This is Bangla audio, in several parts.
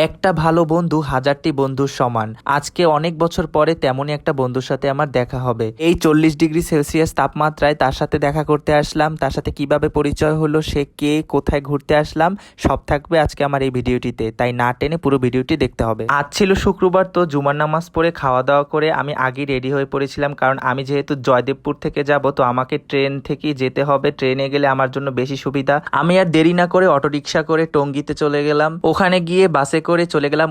একটা ভালো বন্ধু হাজারটি বন্ধুর সমান। আজকে অনেক বছর পরে তেমনই একটা বন্ধুর সাথে আমার দেখা হবে। এই 40 ডিগ্রি সেলসিয়াস তাপমাত্রায় তার সাথে দেখা করতে আসলাম। তার সাথে কিভাবে পরিচয় হলো, সে কে, কোথায় ঘুরতে আসলাম, সব থাকবে আজকে আমার এই ভিডিওটিতে। তাই না টেনে পুরো ভিডিওটি দেখতে হবে। আজ ছিল শুক্রবার, তো জুমার নামাজ পড়ে খাওয়া দাওয়া করে আমি আগেই রেডি হয়ে পড়েছিলাম, কারণ আমি যেহেতু জয়দেবপুর থেকে যাব, তো আমাকে ট্রেন থেকেই যেতে হবে। ট্রেনে গেলে আমার জন্য বেশি সুবিধা। আমি আর দেরি না করে অটোরিকশা করে টঙ্গীতে চলে গেলাম। ওখানে গিয়ে বাসে করে চলে গেলাম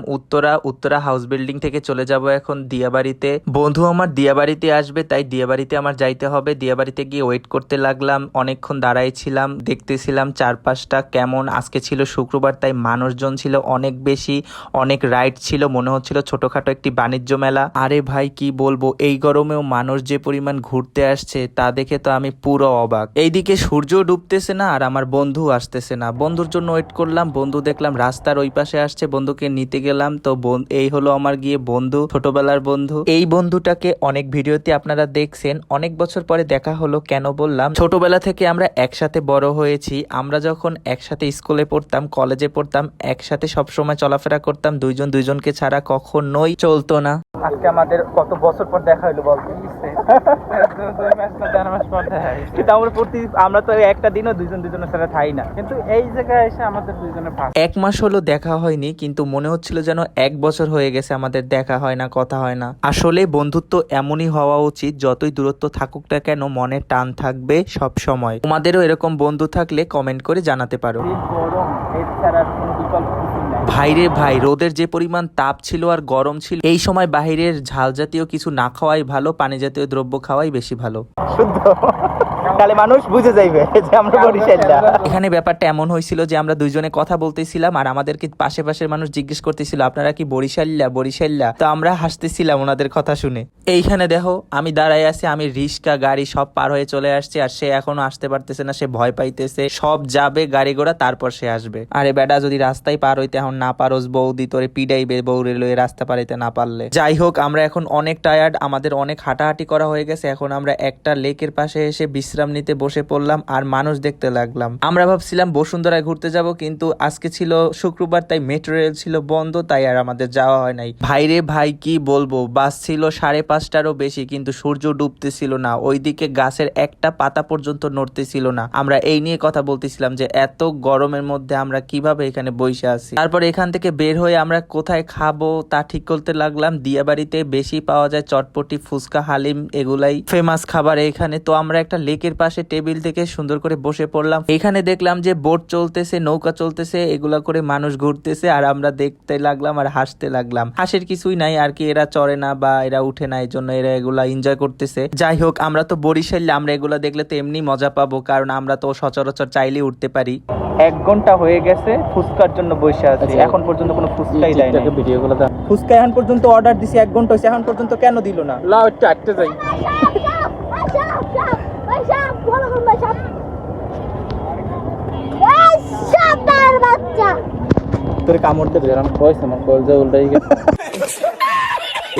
উত্তরা হাউস বিল্ডিং থেকে চলে যাব এখন দিয়াবাড়িতে। বন্ধু আমার দিয়াবাড়িতে আসবে, তাই দিয়াবাড়িতে আমার যাইতে হবে। দিয়াবাড়িতে গিয়ে ওয়েট করতে লাগলাম, অনেকক্ষণ দাঁড়াই ছিলাম, দেখতেছিলাম চারপাশটা কেমন। আজকে ছিল শুক্রবার, তাই মানুষজন ছিল অনেক বেশি, অনেক রাইড ছিল, মনে হচ্ছিল ছোটখাটো একটি বাণিজ্য মেলা। আরে ভাই কি বলবো, এই গরমেও মানুষ যে পরিমাণ ঘুরতে আসছে তা দেখে তো আমি পুরো অবাক। এইদিকে সূর্য ডুবতেছে না আর আমার বন্ধু আসতেছে না। বন্ধুর জন্য ওয়েট করলাম, বন্ধু দেখলাম রাস্তার ওই পাশে আসছে, বন্ধুকে নিতে গেলাম। তো এই হলো আমার গিয়ে বন্ধু, ছোটবেলার বন্ধু। এই বন্ধুটাকে অনেক ভিডিওতে আপনারা দেখছেন। অনেক বছর পরে দেখা হলো, কেন বললাম, ছোটবেলা থেকে আমরা একসাথে বড় হয়েছি। আমরা যখন একসাথে স্কুলে পড়তাম, কলেজে পড়তাম, একসাথে সবসময় চলাফেরা করতাম, দুইজন দুইজনকে ছাড়া কখনোই চলতো না। আজকে আমাদের কত বছর পর দেখা হলো বলতে, আমরা তো একটা দিনও দুইজন দুজনের সাথে থাই না, কিন্তু এই জায়গায় এসে আমাদের দুইজনের ভাগ। এক মাস হলো দেখা হয়নি, কিন্তু মনে হচ্ছিল যেন 1 বছর হয়ে গেছে আমাদের দেখা হয় না, কথা হয় না। আসলে বন্ধুত্ব এমনই হওয়া উচিত, যতই দূরত্ব থাকুক না কেন মনে টান থাকবে সব সময়। তোমাদেরও এরকম বন্ধু থাকলে কমেন্ট করে জানাতে পারো। ভাইরে ভাই, রোদের যে পরিমাণ তাপ ছিল আর গরম ছিল, এই সময় বাহিরের ঝাল জাতীয় কিছু না খাওয়াই ভালো, পানি জাতীয় দ্রব্য খাওয়াই বেশি ভালো। শুদ্ধ, তাহলে মানুষ বুঝে যাইবে যে আমরা বরিশাল্লা। এখানে ব্যাপারটা এমন হয়েছিল যে আমরা দুইজনে কথা বলতেছিলাম আর আমাদেরকে পাশের মানুষ জিজ্ঞেস করতেছিল আপনারা কি বরিশাল্লা। তো আমরা হাসতেছিলাম ওনাদের কথা শুনে। এইখানে দেখো আমি দাঁড়াই আছি, আমি রিক্সা গাড়ি সব পার হয়ে চলে আসছি, আর সে এখনো আসতে পারতেছে না, সে ভয় পাইতেছে। সব যাবে গাড়ি ঘোড়া, তারপর সে আসবে। আরে বেটা, যদি রাস্তায় পার হইতে এখন না পারোস, বৌদি তোরে পিডাইবে বৌরে লয়ে রাস্তা পারাইতে না পারলে। যাই হোক, আমরা এখন অনেক টায়ার্ড, আমাদের অনেক হাঁটাহাঁটি করা হয়ে গেছে। এখন আমরা একটা লেকের পাশে এসে বিশ্রাম নিতে বসে পড়লাম আর মানুষ দেখতে লাগলাম। আমরা ভাবছিলাম বসুন্ধরায় ঘুরতে যাব, কিন্তু আজকে ছিল শুক্রবার, তাই মেট্রো রেল ছিল বন্ধ, তাই আর আমাদের যাওয়া হয় নাই। ভাইরে ভাই কি বলবো, বাস ছিল 5:30টারও বেশি, কিন্তু সূর্য ডুবতেছিল না, ওইদিকে গাছের একটা পাতা পর্যন্ত নড়তেছিল না। আমরা এই নিয়ে কথা বলতেছিলাম যে এত গরমের মধ্যে আমরা কিভাবে এখানে বসে আছি। তারপর এখান থেকে বের হয়ে আমরা কোথায় খাবো তা ঠিক করতে লাগলাম। দিয়াবাড়িতে বেশি পাওয়া যায় চটপটি, ফুচকা, হালিম, এগুলাই ফেমাস খাবার এখানে। তো আমরা একটা লেকের পাশে টেবিল থেকে সুন্দর করে বসে পড়লাম। এখানে দেখলাম যে বোট চলতেছে, নৌকা চলতেছে, এগুলা করে মানুষ ঘুরতেছে, আর আমরা দেখতে লাগলাম আর হাসতে লাগলাম। হাসির কিছুই নাই আর কি, এরা চড়ে না বা এরা উঠে না, এই জন্য এরা এগুলা এনজয় করতেছে। যাই হোক, আমরা তো বরিশালে, আমরা এগুলা দেখলে তো এমনি মজা পাবো, কারণ আমরা তো সচরাচর চাইলেই উঠতে পারি। 1 ঘন্টা হয়ে গেছে ফুচকার জন্য বসে আছি, এখন পর্যন্ত কোনো ফুচকাই দেয় না। ফুচকা এখন পর্যন্ত অর্ডার দিছি, 1 ঘন্টা হয়েছে, এখন পর্যন্ত কেন দিল না? লাও একটু আটতে যাই। তোর কামড় দেবে, এরকম কইছে আমার কলজা উল্টাই গেছে।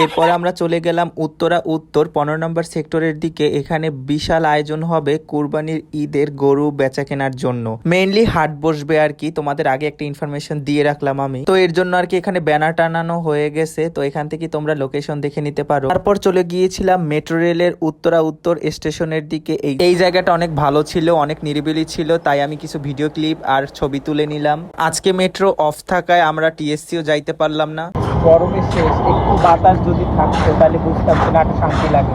এরপরে আমরা চলে গেলাম উত্তর 15 নম্বর সেক্টরের দিকে। এখানে বিশাল আয়োজন হবে কুরবানির ঈদের গরু বেচা কেনার জন্য। মেইনলি হাট বসবে আর কি, তোমাদের আগে একটা ইনফরমেশন দিয়ে রাখলাম আমি। তো এর জন্য আর কি এখানে ব্যানার টানানো হয়ে গেছে, তো এখান থেকে তোমরা লোকেশন দেখে নিতে পারো। তারপর চলে গিয়েছিলাম মেট্রো রেলের উত্তর স্টেশনের দিকে। এই জায়গাটা অনেক ভালো ছিল, অনেক নিরিবিলি ছিল, তাই আমি কিছু ভিডিও ক্লিপ আর ছবি তুলে নিলাম। আজকে মেট্রো অফ থাকায় আমরা টিএসসিও যাইতে পারলাম না। গরমের শেষ, একটু বাতাস যদি থাকতো তাহলে বুঝতাম যে না, শান্তি লাগে।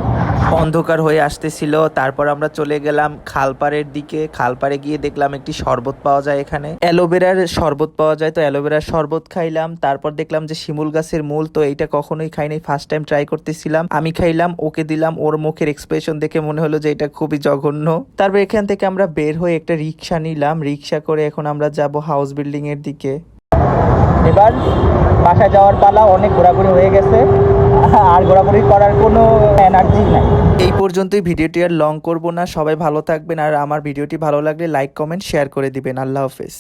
অন্ধকার হয়ে আসতেছিল। তারপর আমরা চলে গেলাম খালপাড়ের দিকে। খালপাড়ে গিয়ে দেখলাম একটি শরবত পাওয়া যায়, এখানে অ্যালোভেরার শরবত পাওয়া যায়, তো অ্যালোভেরার শরবত খাইলাম। তারপর দেখলাম যে শিমুল গাছের মূল, তো এইটা কখনোই খাই নাই, ফার্স্ট টাইম ট্রাই করতেছিলাম। আমি খাইলাম, ওকে দিলাম, ওর মুখের এক্সপ্রেশন দেখে মনে হলো যে এটা খুবই জঘন্য। তারপর এখান থেকে আমরা বের হয়ে একটা রিক্সা নিলাম, রিক্সা করে এখন আমরা যাব হাউস বিল্ডিং এর দিকে। এবার বাসায় যাওয়ার পালা, অনেক ঘোরাঘুরি হয়ে গেছে, আর ঘোরাঘুরি করার কোনো এনার্জি নাই। এই পর্যন্তই, ভিডিওটি আর লং করব না। সবাই ভালো থাকবেন, আর আমার ভিডিওটি ভালো লাগলে লাইক, কমেন্ট, শেয়ার করে দিবেন। আল্লাহ হাফেজ।